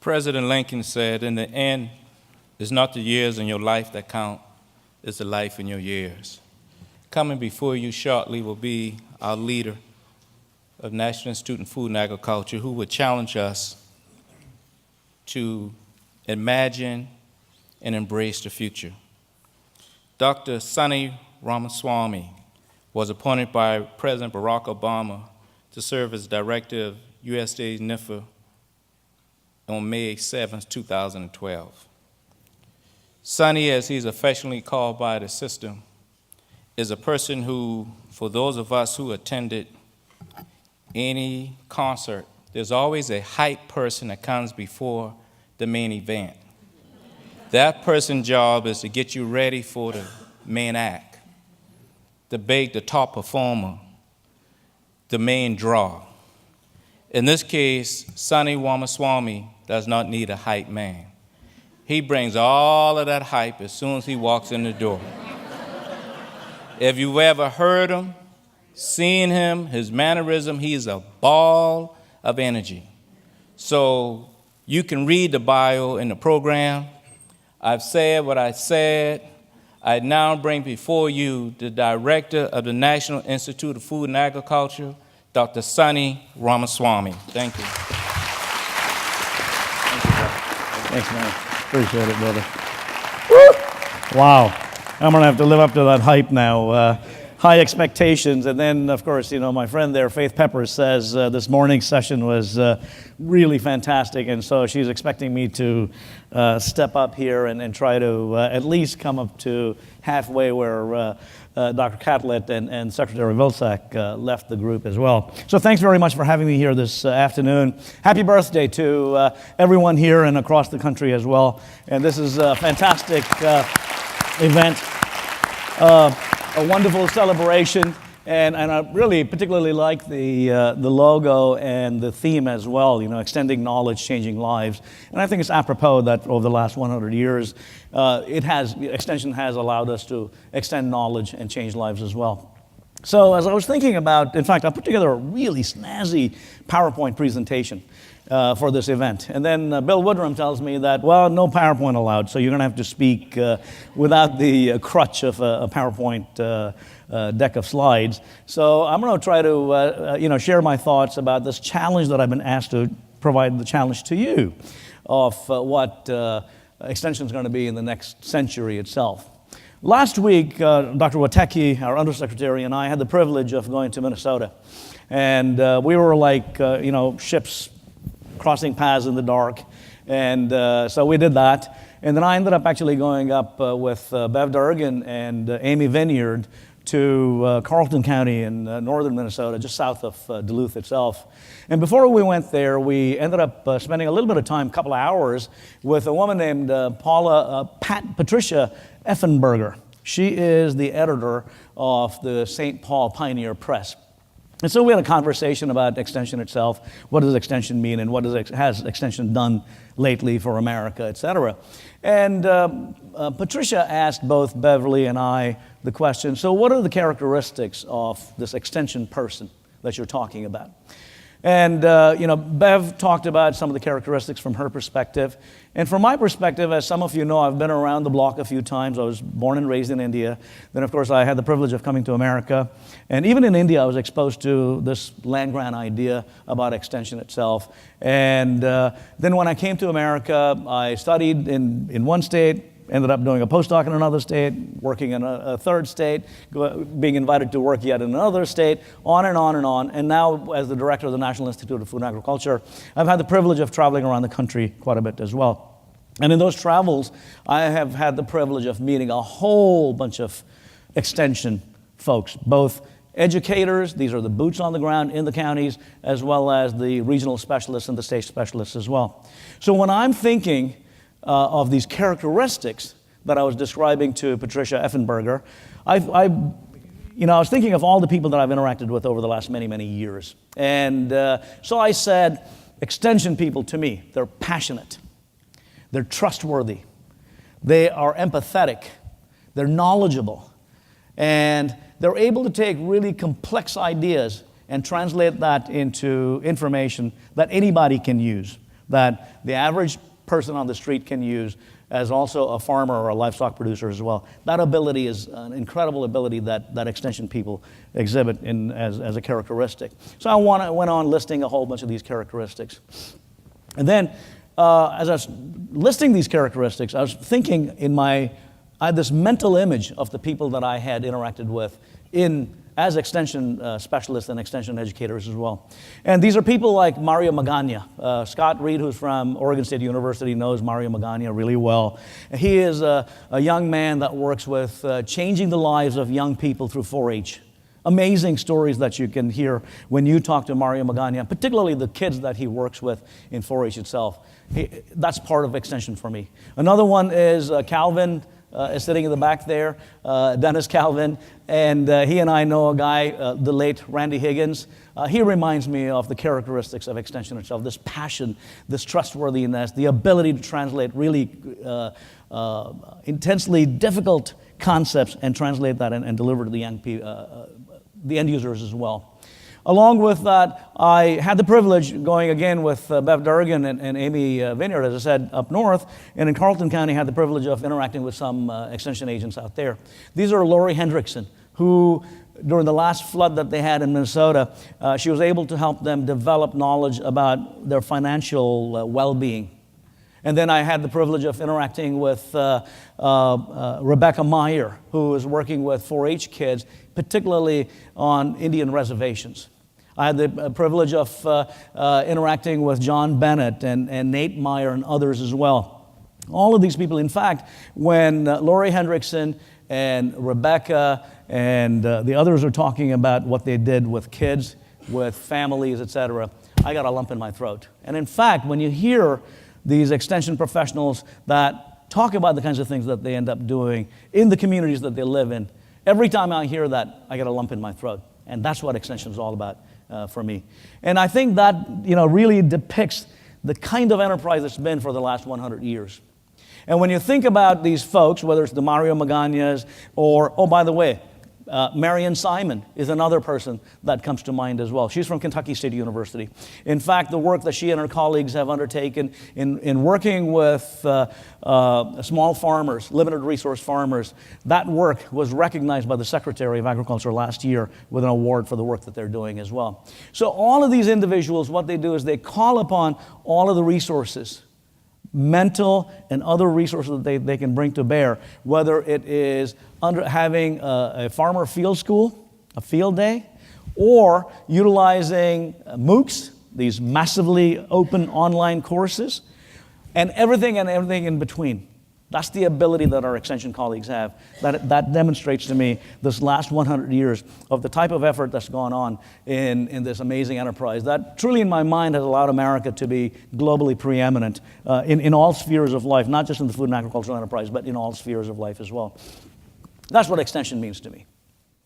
President Lincoln said, in the end, it's not the years in your life that count, it's the life in your years. Coming before you shortly will be our leader of National Institute of Food and Agriculture, who will challenge us to imagine and embrace the future. Dr. Sonny Ramaswamy was appointed by President Barack Obama to serve as director of USDA's NIFA on May 7, 2012. Sonny, as he's affectionately called by the system, is a person who, for those of us who attended any concert, there's always a hype person that comes before the main event. That person's job is to get you ready for the main act, to bake the top performer, the main draw. In this case, Sonny Ramaswamy does not need a hype man. He brings all of that hype as soon as he walks in the door. If you've ever heard him, seen him, his mannerism, he's a ball of energy. So you can read the bio in the program. I've said what I said. I now bring before you the director of the National Institute of Food and Agriculture, Dr. Sonny Ramaswamy. Thank you. Thank you, brother. Thanks, man. Appreciate it, brother. Woo! Wow. I'm going to have to live up to that hype now. High expectations. And then, of course, you know, my friend there, Faith Peppers, says this morning's session was really fantastic. And so she's expecting me to step up here and try to at least come up to halfway where Dr. Catlett and Secretary Vilsack left the group as well. So thanks very much for having me here this afternoon. Happy birthday to everyone here and across the country as well. And this is a fantastic event. A wonderful celebration, and I really particularly like the logo and the theme as well, you know, extending knowledge, changing lives. And I think it's apropos that over the last 100 years, extension has allowed us to extend knowledge and change lives as well. So as I was thinking about, in fact, I put together a really snazzy PowerPoint presentation for this event. And then Bill Woodrum tells me that, well, no PowerPoint allowed, so you're going to have to speak without the crutch of a PowerPoint deck of slides. So I'm going to try to share my thoughts about this challenge that I've been asked to provide the challenge to you of what extension is going to be in the next century itself. Last week, Dr. Wateki, our undersecretary, and I had the privilege of going to Minnesota. And we were like, ships crossing paths in the dark. And so we did that. And then I ended up actually going up with Bev Durgan and Amy Vineyard to Carleton County in northern Minnesota, just south of Duluth itself. And before we went there, we ended up spending a little bit of time, a couple of hours, with a woman named Patricia Effenberger. She is the editor of the St. Paul Pioneer Press. And so we had a conversation about extension itself. What does extension mean, and what has extension done lately for America, et cetera. And Patricia asked both Beverly and I the question, so what are the characteristics of this extension person that you're talking about? And, Bev talked about some of the characteristics from her perspective. And from my perspective, as some of you know, I've been around the block a few times. I was born and raised in India. Then, of course, I had the privilege of coming to America. And even in India, I was exposed to this land-grant idea about extension itself. And then when I came to America, I studied in one state, ended up doing a postdoc in another state, working in a third state, being invited to work yet in another state, on and on and on. And now, as the director of the National Institute of Food and Agriculture, I've had the privilege of traveling around the country quite a bit as well. And in those travels, I have had the privilege of meeting a whole bunch of extension folks, both educators, these are the boots on the ground in the counties, as well as the regional specialists and the state specialists as well. So when I'm thinking of these characteristics that I was describing to Patricia Effenberger, I was thinking of all the people that I've interacted with over the last many, many years. And so I said, extension people, to me, they're passionate, they're trustworthy, they are empathetic, they're knowledgeable, and they're able to take really complex ideas and translate that into information that anybody can use. that the average person on the street can use as also a farmer or a livestock producer as well. That ability is an incredible ability that extension people exhibit as a characteristic. So I went on listing a whole bunch of these characteristics. And then as I was listing these characteristics, I was thinking I had this mental image of the people that I had interacted with as extension specialists and extension educators as well. And these are people like Mario Magana. Scott Reed, who's from Oregon State University, knows Mario Magana really well. He is a young man that works with changing the lives of young people through 4-H. Amazing stories that you can hear when you talk to Mario Magana, particularly the kids that he works with in 4-H itself. That's part of extension for me. Another one is Calvin, is sitting in the back there, Dennis Calvin, and he and I know a guy, the late Randy Higgins. He reminds me of the characteristics of extension itself, this passion, this trustworthiness, the ability to translate really intensely difficult concepts and translate that and deliver to the end users as well. Along with that, I had the privilege going again with Bev Durgan and Amy Vineyard, as I said, up north, and in Carleton County, had the privilege of interacting with some extension agents out there. These are Lori Hendrickson, who, during the last flood that they had in Minnesota, she was able to help them develop knowledge about their financial well-being. And then I had the privilege of interacting with Rebecca Meyer, who is working with 4-H kids, particularly on Indian reservations. I had the privilege of interacting with John Bennett and Nate Meyer and others as well. All of these people, in fact, when Lori Hendrickson and Rebecca and the others are talking about what they did with kids, with families, etc., I got a lump in my throat. And in fact, when you hear these extension professionals that talk about the kinds of things that they end up doing in the communities that they live in, every time I hear that, I get a lump in my throat. And that's what extension is all about for me. And I think that really depicts the kind of enterprise it's been for the last 100 years. And when you think about these folks, whether it's the Mario Magañas or, oh, by the way, Marion Simon is another person that comes to mind as well. She's from Kentucky State University. In fact, the work that she and her colleagues have undertaken in working with small farmers, limited resource farmers, that work was recognized by the Secretary of Agriculture last year with an award for the work that they're doing as well. So all of these individuals, what they do is they call upon all of the resources, mental and other resources that they can bring to bear, whether it is having a farmer field school, a field day, or utilizing MOOCs, these massively open online courses, and everything in between. That's the ability that our extension colleagues have. That demonstrates to me this last 100 years of the type of effort that's gone on in this amazing enterprise that truly in my mind has allowed America to be globally preeminent in all spheres of life, not just in the food and agricultural enterprise, but in all spheres of life as well. That's what extension means to me.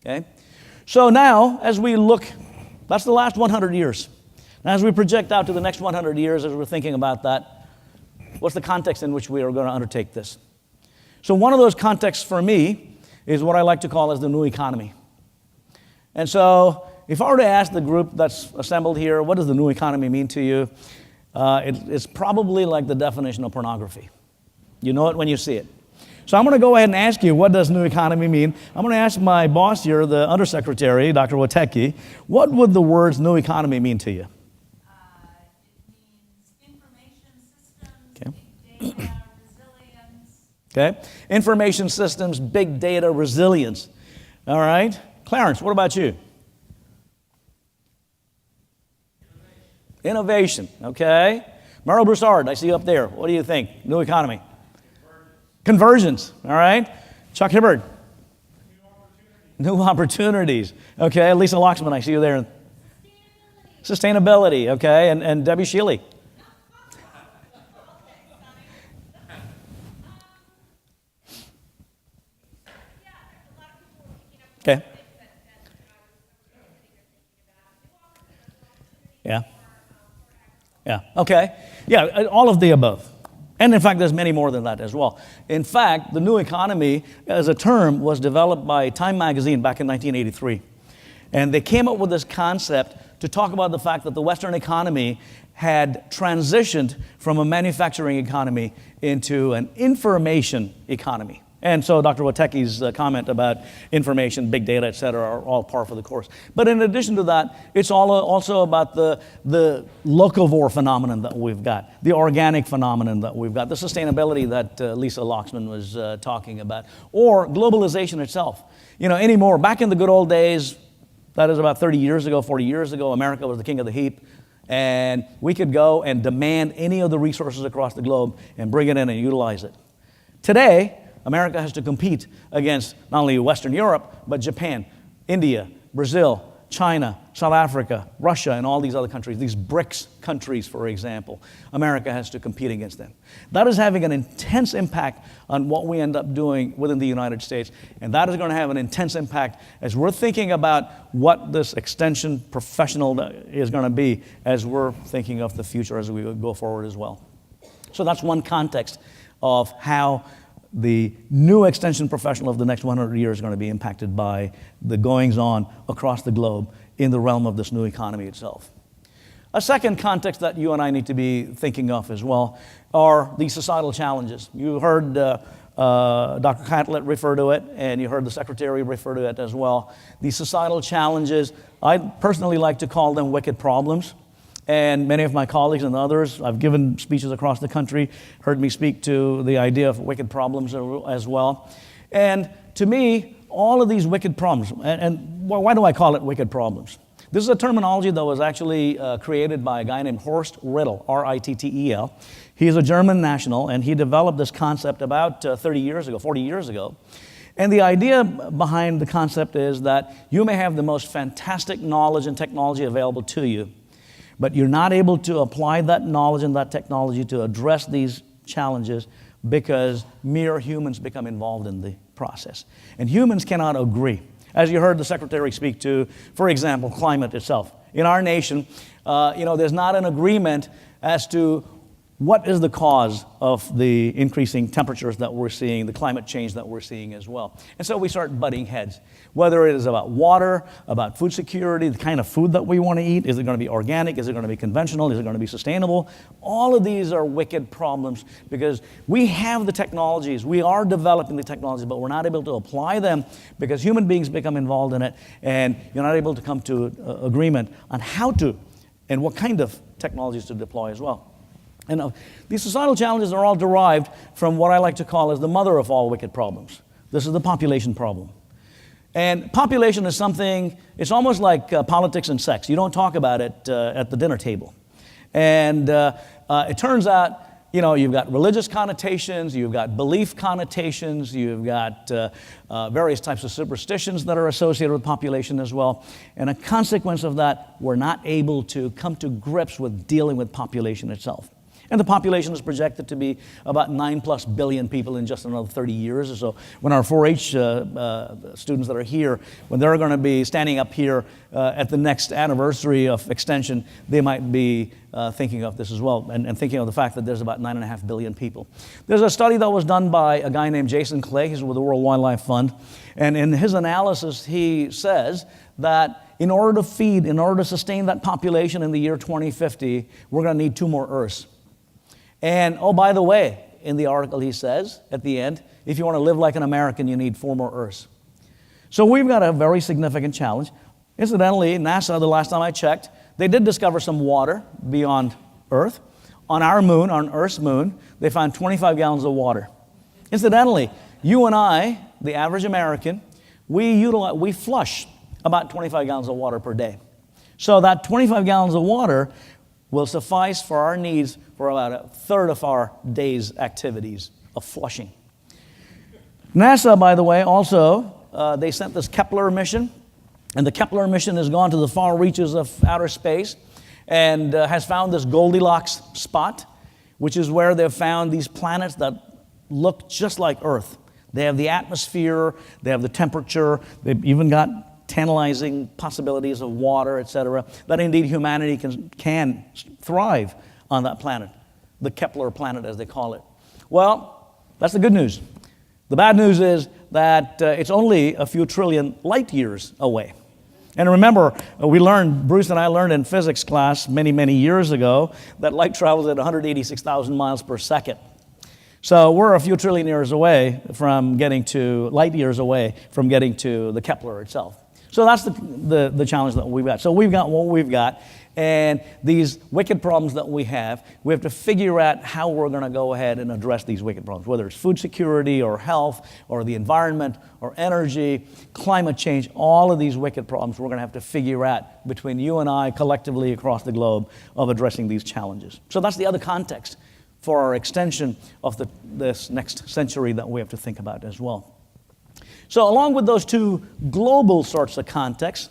Okay? So now, as we look, that's the last 100 years. Now, as we project out to the next 100 years, as we're thinking about that, what's the context in which we are going to undertake this? So one of those contexts for me is what I like to call as the new economy. And so if I were to ask the group that's assembled here, what does the new economy mean to you? It's probably like the definition of pornography. You know it when you see it. So I'm going to go ahead and ask you, what does new economy mean? I'm going to ask my boss here, the undersecretary, Dr. Watecki, what would the words new economy mean to you? Data, resilience. Okay. Information systems, big data, resilience. All right. Clarence, what about you? Innovation. Okay. Merrill Broussard, I see you up there. What do you think? New economy. Convergence. All right. Chuck Hibbard. New opportunities. Okay. Lisa Loxman, I see you there. Sustainability. Okay. And Debbie Shealy. Okay. Yeah. Yeah. Okay. Yeah, all of the above. And in fact, there's many more than that as well. In fact, the new economy as a term was developed by Time magazine back in 1983. And they came up with this concept to talk about the fact that the Western economy had transitioned from a manufacturing economy into an information economy. And so Dr. Wateke's comment about information, big data, et cetera, are all par for the course. But in addition to that, it's also about the locavore phenomenon that we've got, the organic phenomenon that we've got, the sustainability that Lisa Loxman was talking about, or globalization itself. Anymore, back in the good old days, that is about 30 years ago, 40 years ago, America was the king of the heap, and we could go and demand any of the resources across the globe and bring it in and utilize it. Today, America has to compete against not only Western Europe, but Japan, India, Brazil, China, South Africa, Russia, and all these other countries, these BRICS countries, for example. America has to compete against them. That is having an intense impact on what we end up doing within the United States, and that is going to have an intense impact as we're thinking about what this extension professional is going to be as we're thinking of the future as we go forward as well. So that's one context of how the new extension professional of the next 100 years is going to be impacted by the goings-on across the globe in the realm of this new economy itself. A second context that you and I need to be thinking of as well are the societal challenges. You heard Dr. Catlett refer to it, and you heard the Secretary refer to it as well. The societal challenges, I personally like to call them wicked problems. And many of my colleagues and others, I've given speeches across the country, heard me speak to the idea of wicked problems as well. And to me, all of these wicked problems, and why do I call it wicked problems? This is a terminology that was actually created by a guy named Horst Rittel, R-I-T-T-E-L. He's a German national, and he developed this concept about 30 years ago, 40 years ago. And the idea behind the concept is that you may have the most fantastic knowledge and technology available to you, but you're not able to apply that knowledge and that technology to address these challenges because mere humans become involved in the process. And humans cannot agree. As you heard the Secretary speak to, for example, climate itself. In our nation, there's not an agreement as to what is the cause of the increasing temperatures that we're seeing, the climate change that we're seeing as well. And so we start butting heads. Whether it is about water, about food security, the kind of food that we want to eat, is it going to be organic, is it going to be conventional, is it going to be sustainable? All of these are wicked problems because we have the technologies, we are developing the technologies, but we're not able to apply them because human beings become involved in it, and you're not able to come to agreement on how to and what kind of technologies to deploy as well. And these societal challenges are all derived from what I like to call as the mother of all wicked problems. This is the population problem. And population is something, it's almost like politics and sex. You don't talk about it at the dinner table. And it turns out, you've got religious connotations, you've got belief connotations, you've got various types of superstitions that are associated with population as well. And a consequence of that, we're not able to come to grips with dealing with population itself. And the population is projected to be about 9+ billion people in just another 30 years or so. When our 4-H students that are here, when they're going to be standing up here at the next anniversary of extension, they might be thinking of this as well, and thinking of the fact that there's about 9.5 billion people. There's a study that was done by a guy named Jason Clay. He's with the World Wildlife Fund. And in his analysis, he says that in order to sustain that population in the year 2050, we're going to need 2 more Earths. And, oh, by the way, in the article he says, at the end, if you want to live like an American, you need 4 more Earths. So we've got a very significant challenge. Incidentally, NASA, the last time I checked, they did discover some water beyond Earth. On our moon, on Earth's moon, they found 25 gallons of water. Incidentally, you and I, the average American, we flush about 25 gallons of water per day. So that 25 gallons of water will suffice for our needs for about 1/3 of our day's activities of flushing. NASA, by the way, also, they sent this Kepler mission, and the Kepler mission has gone to the far reaches of outer space and has found this Goldilocks spot, which is where they've found these planets that look just like Earth. They have the atmosphere, they have the temperature, they've even got tantalizing possibilities of water, etc., that indeed humanity can thrive on that planet, the Kepler planet as they call it. Well, that's the good news. The bad news is that it's only a few trillion light years away. And remember, Bruce and I learned in physics class many, many years ago that light travels at 186,000 miles per second. So we're a few trillion years away from getting to, light years away from getting to the Kepler itself. So that's the challenge that we've got. So we've got what we've got, and these wicked problems that we have to figure out how we're going to go ahead and address these wicked problems, whether it's food security or health or the environment or energy, climate change, all of these wicked problems we're going to have to figure out between you and I collectively across the globe of addressing these challenges. So that's the other context for our extension of this next century that we have to think about as well. So along with those two global sorts of contexts,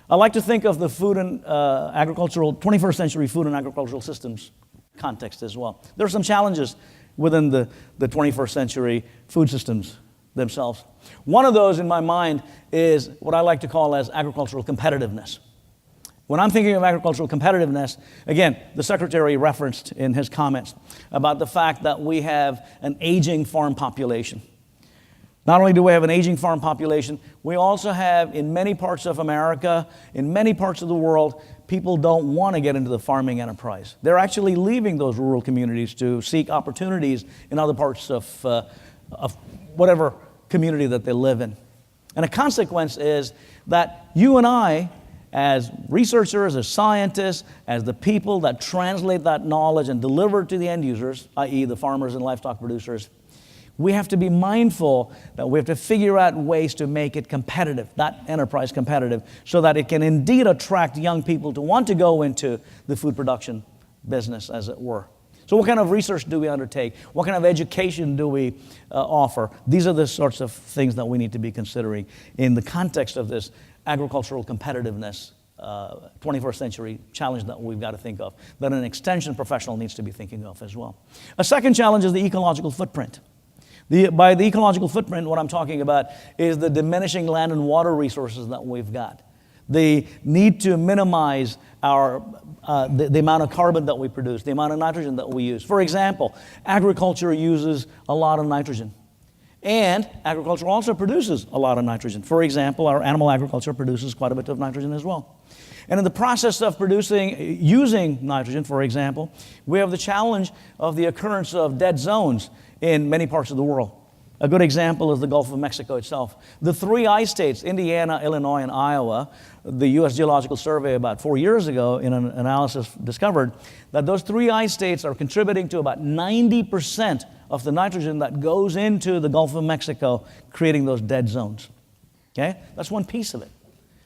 I like to think of the food and 21st century food and agricultural systems context as well. There are some challenges within the 21st century food systems themselves. One of those in my mind is what I like to call as agricultural competitiveness. When I'm thinking of agricultural competitiveness, again, the Secretary referenced in his comments about the fact that we have an aging farm population. Not only do we have an aging farm population, we also have in many parts of America, in many parts of the world, people don't want to get into the farming enterprise. They're actually leaving those rural communities to seek opportunities in other parts of whatever community that they live in. And a consequence is that you and I, as researchers, as scientists, as the people that translate that knowledge and deliver it to the end users, i.e. the farmers and livestock producers, we have to be mindful that we have to figure out ways to make it competitive, that enterprise competitive, so that it can indeed attract young people to want to go into the food production business, as it were. So what kind of research do we undertake? What kind of education do we offer? These are the sorts of things that we need to be considering in the context of this agricultural competitiveness 21st century challenge that we've got to think of, that an extension professional needs to be thinking of as well. A second challenge is the ecological footprint. By the ecological footprint, what I'm talking about is the diminishing land and water resources that we've got. The need to minimize the amount of carbon that we produce, the amount of nitrogen that we use. For example, agriculture uses a lot of nitrogen. And agriculture also produces a lot of nitrogen. For example, our animal agriculture produces quite a bit of nitrogen as well. And in the process of using nitrogen, for example, we have the challenge of the occurrence of dead zones in many parts of the world. A good example is the Gulf of Mexico itself. The three ice states, Indiana, Illinois, and Iowa, the U.S. Geological Survey about 4 years ago in an analysis discovered that those three ice states are contributing to about 90% of the nitrogen that goes into the Gulf of Mexico, creating those dead zones. Okay? That's one piece of it.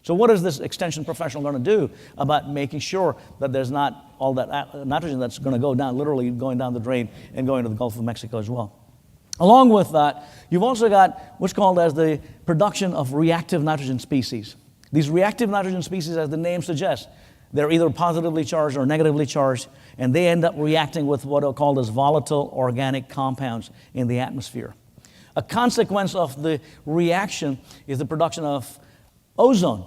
So what is this extension professional going to do about making sure that there's not all that nitrogen that's going to go down, literally going down the drain and going to the Gulf of Mexico as well? Along with that, you've also got what's called as the production of reactive nitrogen species. These reactive nitrogen species, as the name suggests, they're either positively charged or negatively charged, and they end up reacting with what are called as volatile organic compounds in the atmosphere. A consequence of the reaction is the production of ozone.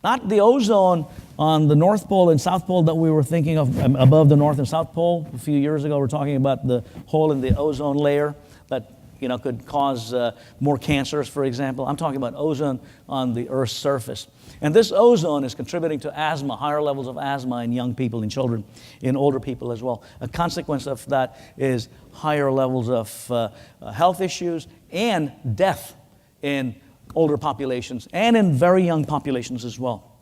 Not the ozone on the North Pole and South Pole that we were thinking of above the North and South Pole. A few years ago, we were talking about the hole in the ozone layer that could cause more cancers, for example. I'm talking about ozone on the Earth's surface. And this ozone is contributing to asthma, higher levels of asthma in young people, in children, in older people as well. A consequence of that is higher levels of health issues and death in older populations and in very young populations as well.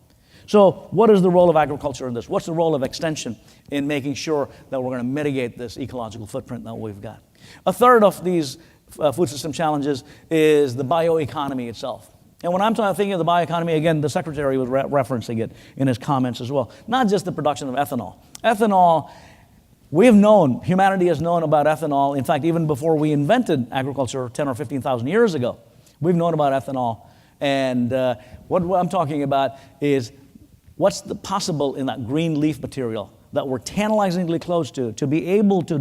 So what is the role of agriculture in this? What's the role of extension in making sure that we're going to mitigate this ecological footprint that we've got? A third of these food system challenges is the bioeconomy itself. And when I'm thinking of the bioeconomy, again, the Secretary was referencing it in his comments as well. Not just the production of ethanol. Ethanol, humanity has known about ethanol. In fact, even before we invented agriculture 10 or 15,000 years ago, we've known about ethanol. And what I'm talking about is what's the possible in that green leaf material that we're tantalizingly close to be able to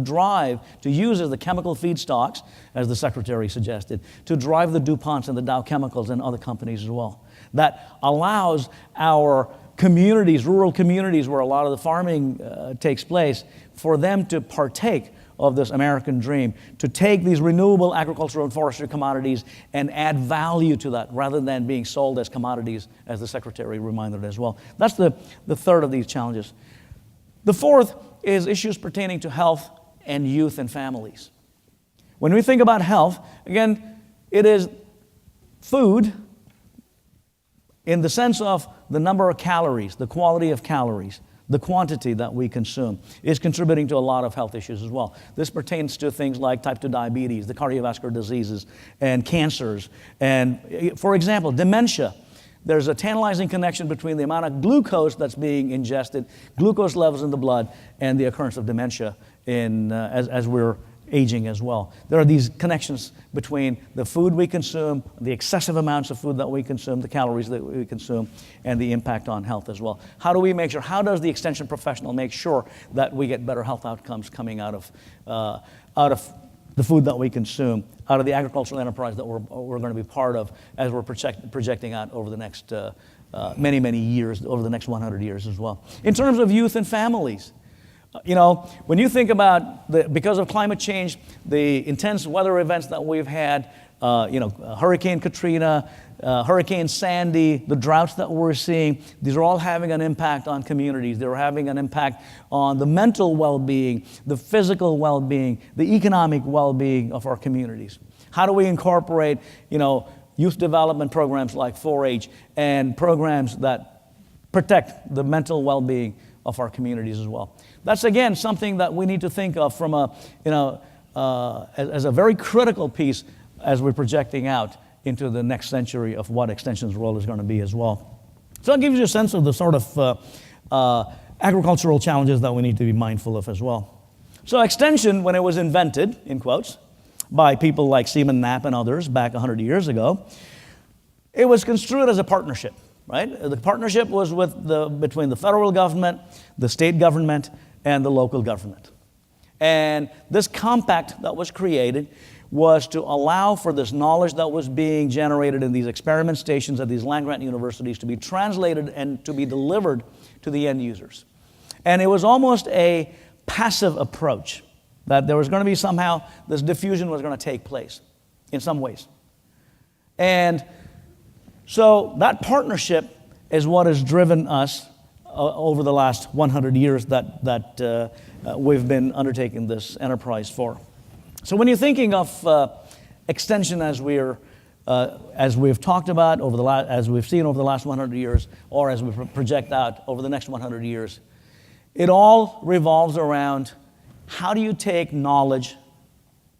use as the chemical feedstocks, as the Secretary suggested, to drive the DuPonts and the Dow Chemicals and other companies as well. That allows our communities, rural communities where a lot of the farming takes place, for them to partake of this American dream, to take these renewable agricultural and forestry commodities and add value to that rather than being sold as commodities, as the Secretary reminded as well. That's the third of these challenges. The fourth is issues pertaining to health and youth and families. When we think about health, again, it is food in the sense of the number of calories, the quality of calories, the quantity that we consume is contributing to a lot of health issues as well. This pertains to things like type 2 diabetes, the cardiovascular diseases, and cancers. And for example, dementia. There's a tantalizing connection between the amount of glucose that's being ingested, glucose levels in the blood, and the occurrence of dementia as we're aging as well. There are these connections between the food we consume, the excessive amounts of food that we consume, the calories that we consume, and the impact on health as well. How do we make sure, how does the extension professional make sure that we get better health outcomes coming out of the food that we consume, out of the agricultural enterprise that we're going to be part of as we're projecting out over the next many, many years, over the next 100 years as well. In terms of youth and families, when you think about because of climate change, the intense weather events that we've had, Hurricane Katrina, Hurricane Sandy, the droughts that we're seeing, these are all having an impact on communities. They're having an impact on the mental well-being, the physical well-being, the economic well-being of our communities. How do we incorporate, youth development programs like 4-H and programs that protect the mental well-being of our communities as well? That's, again, something that we need to think of from as a very critical piece as we're projecting out into the next century of what Extension's role is going to be as well. So that gives you a sense of the sort of agricultural challenges that we need to be mindful of as well. So Extension, when it was invented, in quotes, by people like Seaman Knapp and others back 100 years ago, it was construed as a partnership, right? The partnership was between the federal government, the state government, and the local government. And this compact that was created was to allow for this knowledge that was being generated in these experiment stations at these land-grant universities to be translated and to be delivered to the end users. And it was almost a passive approach, that there was going to be somehow this diffusion was going to take place in some ways. And so that partnership is what has driven us over the last 100 years that we've been undertaking this enterprise for. So when you're thinking of extension as we've talked about as we've seen over the last 100 years, or as we project out over the next 100 years, it all revolves around how do you take knowledge,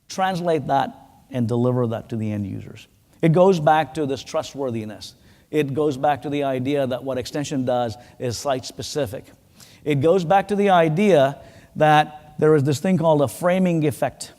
translate that, and deliver that to the end users. It goes back to this trustworthiness. It goes back to the idea that what Extension does is site-specific. It goes back to the idea that there is this thing called a framing effect,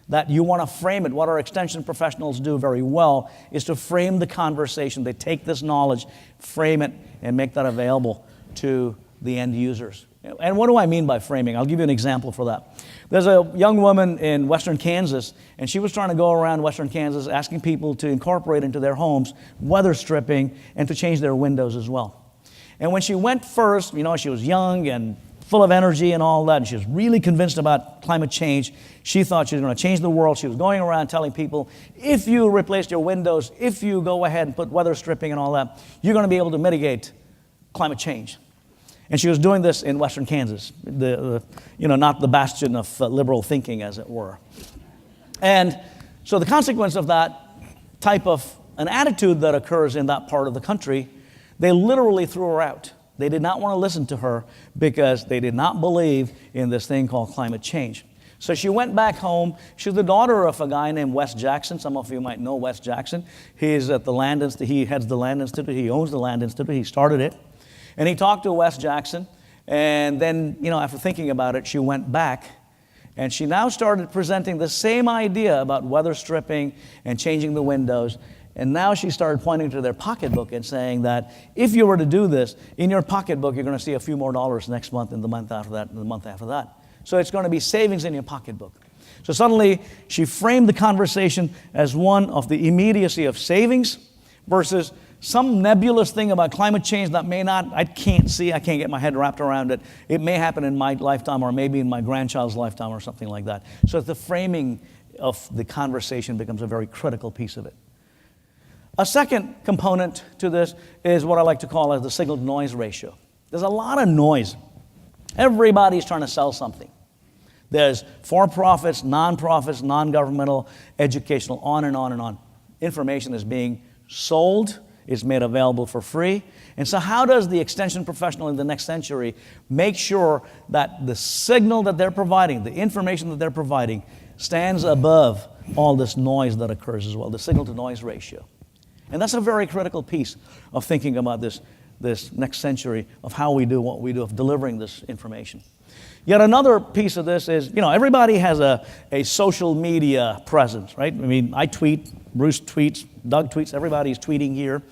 that you want to frame it. What our Extension professionals do very well is to frame the conversation. They take this knowledge, frame it, and make that available to the end users. And what do I mean by framing? I'll give you an example for that. There's a young woman in western Kansas, and she was trying to go around western Kansas asking people to incorporate into their homes weather stripping and to change their windows as well. And when she went first, she was young and full of energy and all that, and she was really convinced about climate change. She thought she was going to change the world. She was going around telling people, if you replace your windows, if you go ahead and put weather stripping and all that, you're going to be able to mitigate climate change. And she was doing this in western Kansas, not the bastion of liberal thinking, as it were. And so the consequence of that type of an attitude that occurs in that part of the country, they literally threw her out. They did not want to listen to her because they did not believe in this thing called climate change. So she went back home. She's the daughter of a guy named Wes Jackson. Some of you might know Wes Jackson. He's at the Land Institute. He heads the Land Institute. He owns the Land Institute. He started it. And he talked to Wes Jackson, and then, after thinking about it, she went back, and she now started presenting the same idea about weather stripping and changing the windows, and now she started pointing to their pocketbook and saying that if you were to do this, in your pocketbook, you're going to see a few more dollars next month, and the month after that, and the month after that. So it's going to be savings in your pocketbook. So suddenly, she framed the conversation as one of the immediacy of savings versus some nebulous thing about climate change that I can't see, I can't get my head wrapped around it. It may happen in my lifetime or maybe in my grandchild's lifetime or something like that. So the framing of the conversation becomes a very critical piece of it. A second component to this is what I like to call as the signal-to-noise ratio. There's a lot of noise. Everybody's trying to sell something. There's for-profits, non-profits, non-governmental, educational, on and on and on. Information is being sold, is made available for free. And so how does the extension professional in the next century make sure that the signal that they're providing, the information that they're providing, stands above all this noise that occurs as well, the signal-to-noise ratio? And that's a very critical piece of thinking about this next century of how we do what we do, of delivering this information. Yet another piece of this is, everybody has a social media presence, right? I mean, I tweet, Bruce tweets, Doug tweets, everybody's tweeting here.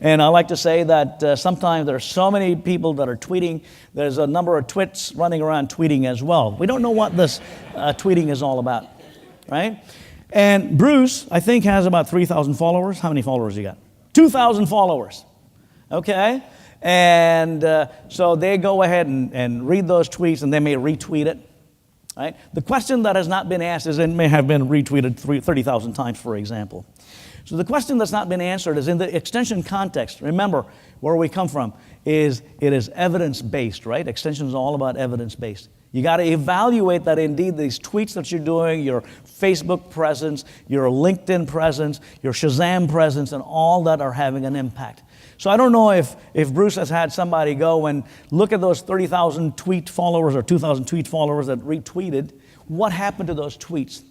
And I like to say that sometimes there are so many people that are tweeting, there's a number of twits running around tweeting as well. We don't know what this tweeting is all about, right? And Bruce, I think, has about 3,000 followers. How many followers you got? 2,000 followers, okay? And so they go ahead and read those tweets, and they may retweet it, right? The question that has not been asked is, it may have been retweeted 30,000 times, for example. So the question that's not been answered is, in the extension context, remember where we come from, it is evidence-based, right? Extension is all about evidence-based. You got to evaluate that indeed these tweets that you're doing, your Facebook presence, your LinkedIn presence, your Shazam presence, and all that are having an impact. So I don't know if Bruce has had somebody go and look at those 30,000 tweet followers or 2,000 tweet followers that retweeted. What happened to those tweets?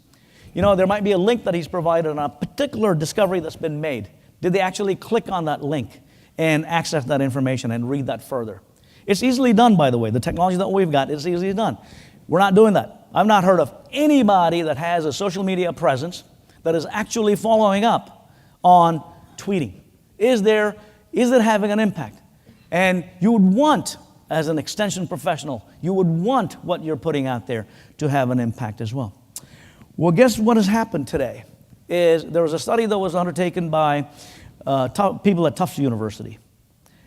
There might be a link that he's provided on a particular discovery that's been made. Did they actually click on that link and access that information and read that further? It's easily done, by the way. The technology that we've got is easily done. We're not doing that. I've not heard of anybody that has a social media presence that is actually following up on tweeting. Is it having an impact? And you would want, as an extension professional, you would want what you're putting out there to have an impact as well. Well, guess what has happened today? There was a study that was undertaken by people at Tufts University.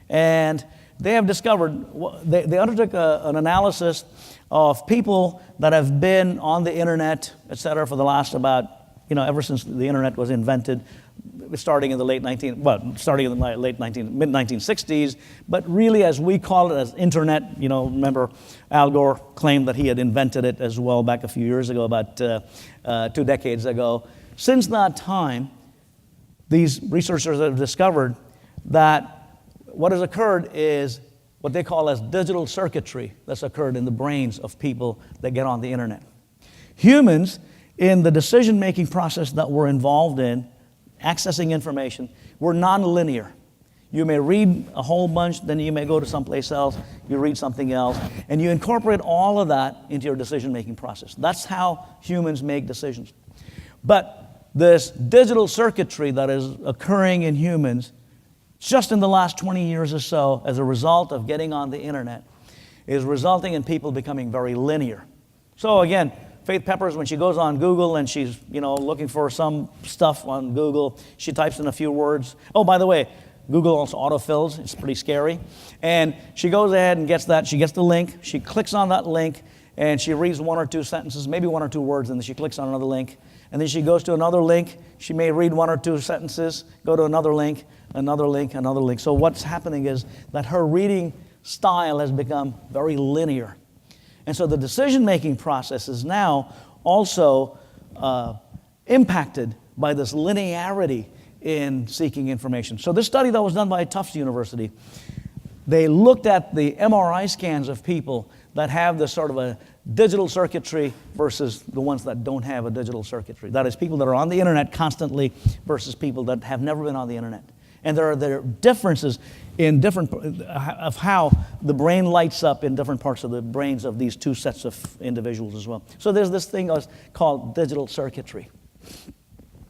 And they have discovered, they undertook an analysis of people that have been on the internet, et cetera, for the last ever since the internet was invented, starting in the mid-1960s, but really as we call it as internet, remember Al Gore claimed that he had invented it as well back a few years ago, about 2 decades ago. Since that time, these researchers have discovered that what has occurred is what they call as digital circuitry that's occurred in the brains of people that get on the internet. Humans, in the decision-making process that we're involved in, accessing information, we're nonlinear. You may read a whole bunch, then you may go to someplace else, you read something else, and you incorporate all of that into your decision-making process. That's how humans make decisions. But this digital circuitry that is occurring in humans, just in the last 20 years or so, as a result of getting on the internet, is resulting in people becoming very linear. So again, Faith Peppers, when she goes on Google and she's, looking for some stuff on Google, she types in a few words. Oh, by the way, Google also autofills. It's pretty scary. And she goes ahead and gets that. She gets the link. She clicks on that link, and she reads 1 or 2 sentences, maybe 1 or 2 words, and then she clicks on another link. And then she goes to another link. She may read 1 or 2 sentences, go to another link, another link, another link. So what's happening is that her reading style has become very linear. And so the decision-making process is now also impacted by this linearity in seeking information. So this study that was done by Tufts University, they looked at the MRI scans of people that have this sort of a digital circuitry versus the ones that don't have a digital circuitry. That is, people that are on the internet constantly versus people that have never been on the internet. And there are differences in of how the brain lights up in different parts of the brains of these 2 sets of individuals as well. So there's this thing called digital circuitry.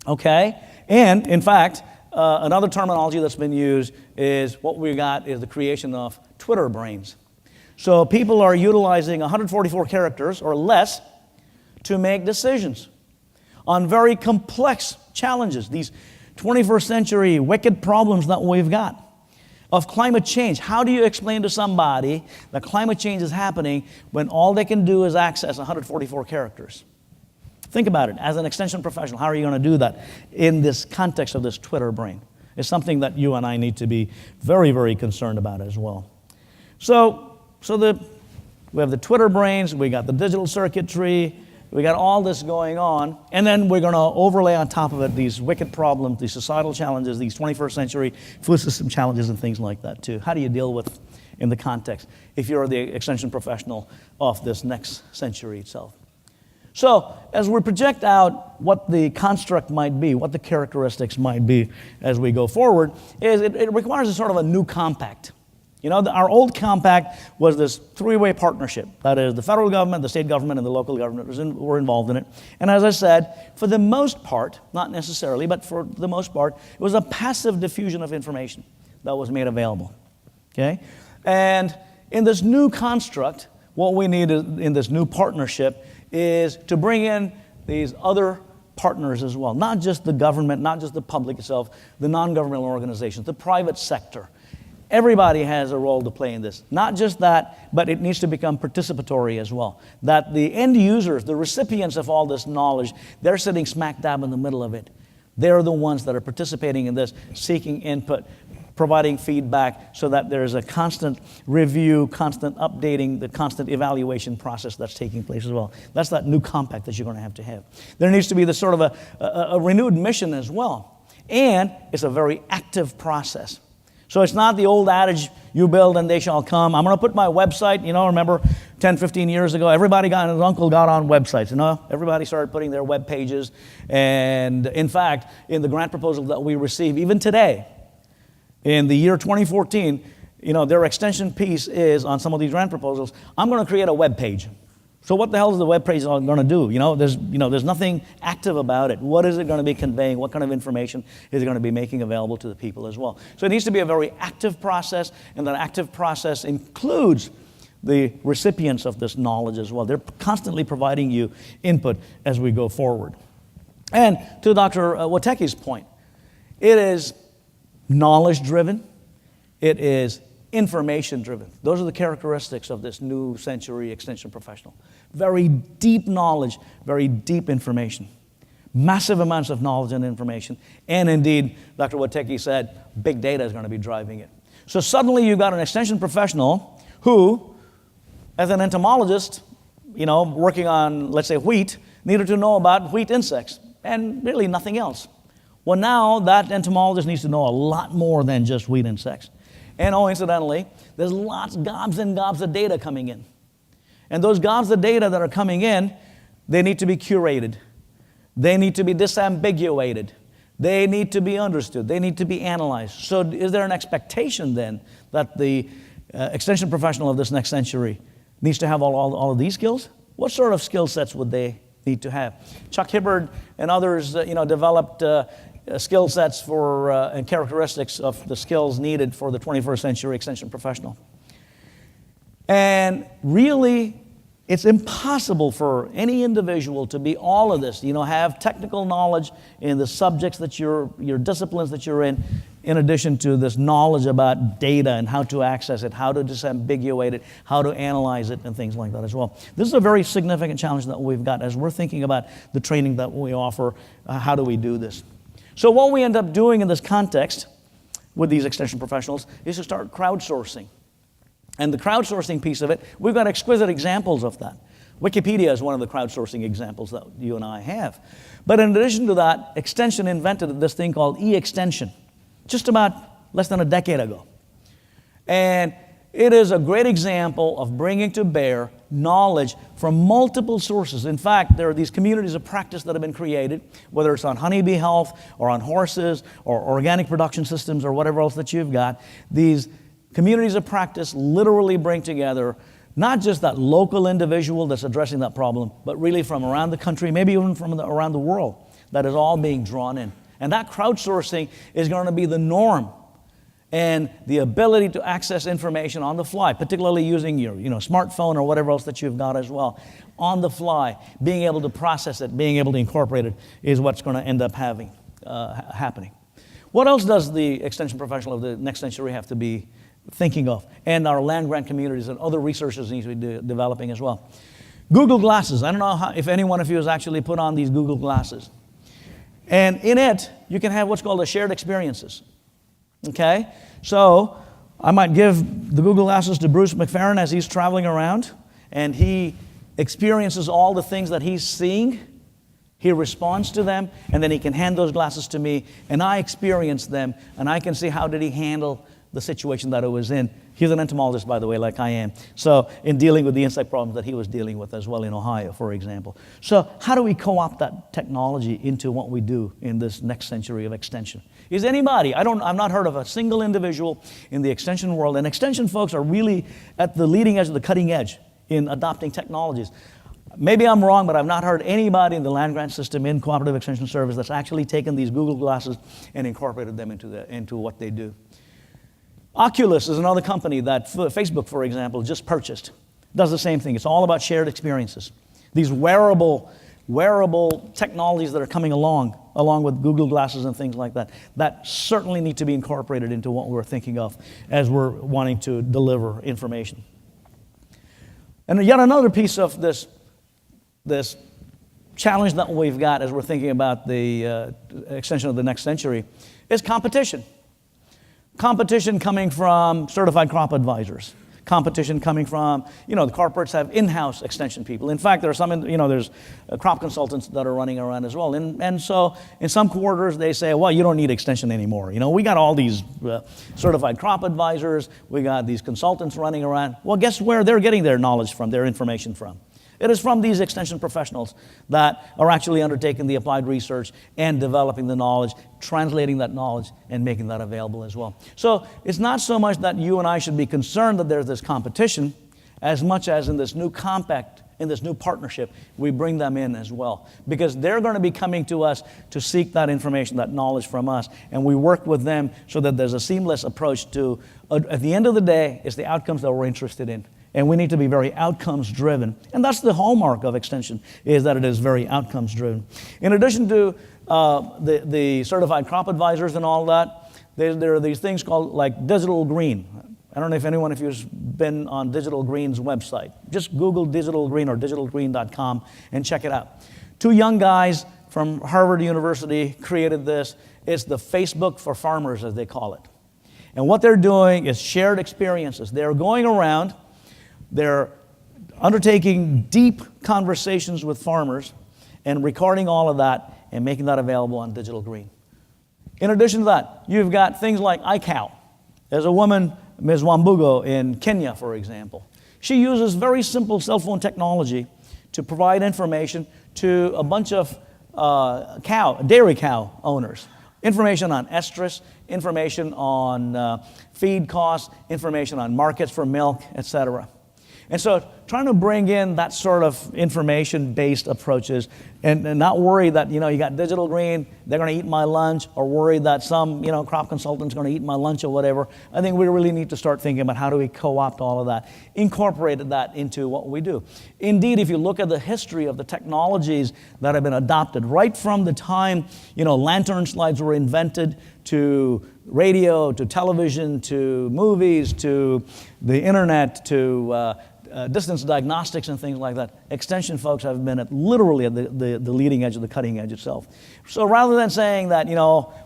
Okay? And in fact, another terminology that's been used is what we got is the creation of Twitter brains. So people are utilizing 144 characters or less to make decisions on very complex challenges. These 21st century wicked problems that we've got. Of climate change. How do you explain to somebody that climate change is happening when all they can do is access 144 characters? Think about it. As an extension professional, how are you going to do that in this context of this Twitter brain? It's something that you and I need to be very, very concerned about as well. So we have the Twitter brains, we got the digital circuitry, we got all this going on, and then we're going to overlay on top of it these wicked problems, these societal challenges, these 21st century food system challenges and things like that too. How do you deal with in the context if you're the extension professional of this next century itself? So as we project out what the construct might be, what the characteristics might be as we go forward, is it requires a sort of a new compact. You know, our old compact was this three-way partnership. That is, the federal government, the state government, and the local government were involved in it. And as I said, for the most part, not necessarily, but for the most part, it was a passive diffusion of information that was made available. Okay? And in this new construct, what we need in this new partnership is to bring in these other partners as well. Not just the government, not just the public itself, the non-governmental organizations, the private sector. Everybody has a role to play in this. Not just that, but it needs to become participatory as well. That the end users, the recipients of all this knowledge, they're sitting smack dab in the middle of it. They're the ones that are participating in this, seeking input, providing feedback so that there's a constant review, constant updating, the constant evaluation process that's taking place as well. That's that new compact that you're going to have. There needs to be this sort of a renewed mission as well. And it's a very active process. So it's not the old adage, you build and they shall come. I'm going to put my website, remember 10, 15 years ago, everybody got, his uncle got on websites, everybody started putting their web pages. And in fact, in the grant proposal that we receive, even today, in the year 2014, their extension piece is on some of these grant proposals, I'm going to create a web page. So what the hell is the web page going to do? There's nothing active about it. What is it going to be conveying? What kind of information is it going to be making available to the people as well? So it needs to be a very active process, and that active process includes the recipients of this knowledge as well. They're constantly providing you input as we go forward. And to Dr. Wateke's point, it is knowledge-driven. It is information-driven. Those are the characteristics of this new century extension professional. Very deep knowledge, very deep information. Massive amounts of knowledge and information. And indeed, Dr. Wateke said, big data is going to be driving it. So suddenly you've got an extension professional who, as an entomologist, working on, let's say, wheat, needed to know about wheat insects and really nothing else. Well, now that entomologist needs to know a lot more than just wheat insects. And incidentally, there's gobs and gobs of data coming in. And those gobs of data that are coming in, they need to be curated. They need to be disambiguated. They need to be understood. They need to be analyzed. So is there an expectation then that the extension professional of this next century needs to have all of these skills? What sort of skill sets would they need to have? Chuck Hibbard and others, developed skill sets for and characteristics of the skills needed for the 21st century extension professional. And really, it's impossible for any individual to be all of this, have technical knowledge in the subjects that your disciplines that you're in addition to this knowledge about data and how to access it, how to disambiguate it, how to analyze it, and things like that as well. This is a very significant challenge that we've got as we're thinking about the training that we offer. How do we do this? So what we end up doing in this context with these extension professionals is to start crowdsourcing. And the crowdsourcing piece of it, we've got exquisite examples of that. Wikipedia is one of the crowdsourcing examples that you and I have. But in addition to that, Extension invented this thing called e-extension, just about less than a decade ago. And it is a great example of bringing to bear knowledge from multiple sources. In fact, there are these communities of practice that have been created, whether it's on honeybee health or on horses or organic production systems or whatever else that you've got. These communities of practice literally bring together not just that local individual that's addressing that problem, but really from around the country, maybe even from around the world, that is all being drawn in. And that crowdsourcing is going to be the norm. And the ability to access information on the fly, particularly using your smartphone or whatever else that you've got as well, on the fly, being able to process it, being able to incorporate it, is what's going to end up happening. What else does the extension professional of the next century have to be thinking of? And our land-grant communities and other researchers need to be developing as well. Google Glasses. I don't know if any one of you has actually put on these Google Glasses. And in it, you can have what's called a shared experiences. Okay? So I might give the Google Glasses to Bruce McFerrin as he's traveling around, and he experiences all the things that he's seeing. He responds to them, and then he can hand those glasses to me, and I experience them, and I can see how did he handle the situation that it was in. He's an entomologist, by the way, like I am. So in dealing with the insect problems that he was dealing with as well in Ohio, for example. So how do we co-opt that technology into what we do in this next century of extension? Is anybody, I've not heard of a single individual in the extension world, and extension folks are really at the leading edge of the cutting edge in adopting technologies. Maybe I'm wrong, but I've not heard anybody in the land-grant system in Cooperative Extension Service that's actually taken these Google Glasses and incorporated them into what they do. Oculus is another company that Facebook, for example, just purchased. Does the same thing. It's all about shared experiences. These wearable technologies that are coming along with Google Glasses and things like that, that certainly need to be incorporated into what we're thinking of as we're wanting to deliver information. And yet another piece of this challenge that we've got as we're thinking about the extension of the next century is competition. Competition coming from certified crop advisors. Competition coming from, the corporates have in-house extension people. In fact, there are some, there's crop consultants that are running around as well. And so in some quarters, they say, well, you don't need extension anymore. We got all these certified crop advisors. We got these consultants running around. Well, guess where they're getting their knowledge from, their information from? It is from these extension professionals that are actually undertaking the applied research and developing the knowledge, translating that knowledge, and making that available as well. So it's not so much that you and I should be concerned that there's this competition, as much as in this new compact, in this new partnership, we bring them in as well. Because they're going to be coming to us to seek that information, that knowledge from us, and we work with them so that there's a seamless approach to, at the end of the day, it's the outcomes that we're interested in. And we need to be very outcomes driven. And that's the hallmark of extension, is that it is very outcomes driven. In addition to the certified crop advisors and all that, there are these things called like Digital Green. I don't know if anyone of you has been on Digital Green's website. Just Google Digital Green or digitalgreen.com and check it out. Two young guys from Harvard University created this. It's the Facebook for farmers, as they call it. And what they're doing is shared experiences. They're going around, they're undertaking deep conversations with farmers and recording all of that and making that available on Digital Green. In addition to that, you've got things like iCow. There's a woman, Ms. Wambugo, in Kenya, for example. She uses very simple cell phone technology to provide information to a bunch of dairy cow owners. Information on estrus, information on feed costs, information on markets for milk, etc. And so trying to bring in that sort of information-based approaches and not worry that, you got Digital Green, they're going to eat my lunch, or worry that some, crop consultant's going to eat my lunch or whatever. I think we really need to start thinking about how do we co-opt all of that, incorporate that into what we do. Indeed, if you look at the history of the technologies that have been adopted, right from the time, lantern slides were invented, to radio, to television, to movies, to the internet, to distance diagnostics and things like that. Extension folks have been literally at the leading edge of the cutting edge itself. So rather than saying that,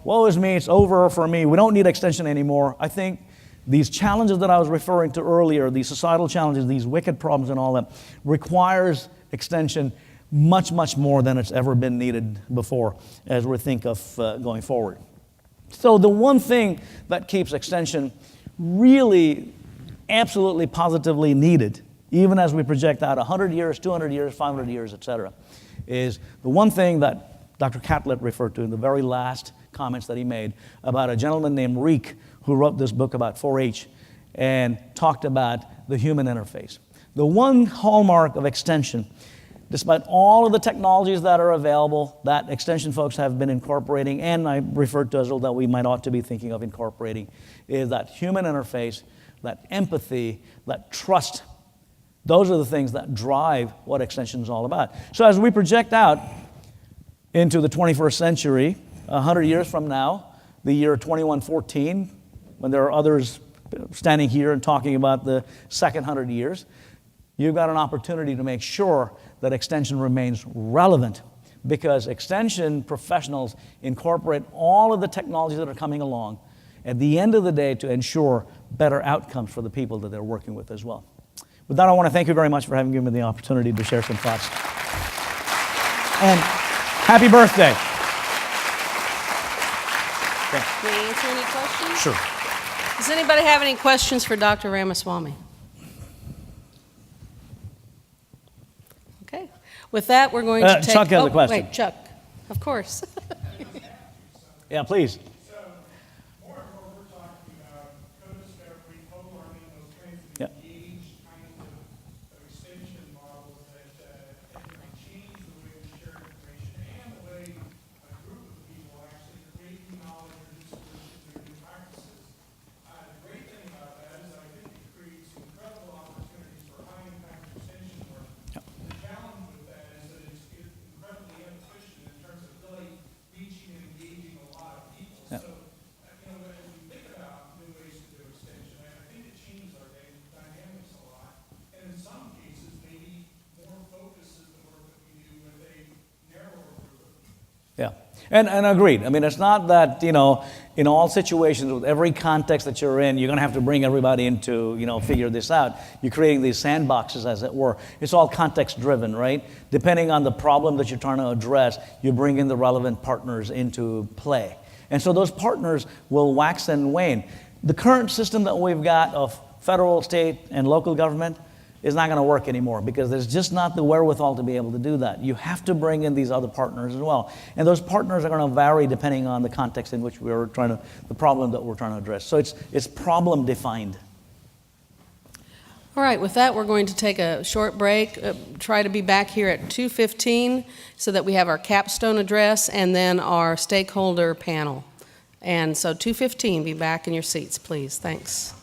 woe is me, it's over for me, we don't need extension anymore, I think these challenges that I was referring to earlier, these societal challenges, these wicked problems and all that, requires extension much, much more than it's ever been needed before as we think of going forward. So the one thing that keeps extension really absolutely positively needed, even as we project out 100 years, 200 years, 500 years, et cetera, is the one thing that Dr. Catlett referred to in the very last comments that he made about a gentleman named Reek who wrote this book about 4-H and talked about the human interface. The one hallmark of extension, despite all of the technologies that are available that extension folks have been incorporating, and I referred to as well that we might ought to be thinking of incorporating, is that human interface, that empathy, that trust. Those are the things that drive what extension is all about. So as we project out into the 21st century, 100 years from now, the year 2114, when there are others standing here and talking about the second 100 years, you've got an opportunity to make sure that extension remains relevant, because extension professionals incorporate all of the technologies that are coming along at the end of the day to ensure better outcomes for the people that they're working with as well. With that, I want to thank you very much for having given me the opportunity to share some thoughts. And happy birthday. Can we answer any questions? Sure. Does anybody have any questions for Dr. Ramaswamy? Okay. With that, we're going to take... Chuck has a question. Wait, Chuck. Of course. Yeah, please. So, more and more we're talking about co-discovery, co-learning, those kinds of Yeah. engaged kinds of extension models that can change the way we share information and the way a group of people actually create new knowledge or new solutions or new practices. The great thing about that is I think it creates incredible opportunities for high-impact extension work. The challenge with that is that it's incredibly inefficient in terms of really reaching and engaging a lot of people. Yeah. So, as we think about new ways to do extension, I think it changes our dynamics a lot. And in some cases, maybe more focuses the work that we do with a narrower group of people. Yeah, and agreed. I mean, it's not that, in all situations, with every context that you're in, you're going to have to bring everybody in to, figure this out. You're creating these sandboxes, as it were. It's all context-driven, right? Depending on the problem that you're trying to address, you bring in the relevant partners into play. And so those partners will wax and wane. The current system that we've got of federal, state, and local government is not going to work anymore, because there's just not the wherewithal to be able to do that. You have to bring in these other partners as well. And those partners are going to vary depending on the context in which the problem that we're trying to address. So it's problem defined. All right, with that, we're going to take a short break, try to be back here at 2:15 so that we have our capstone address and then our stakeholder panel. And so 2:15, be back in your seats, please. Thanks.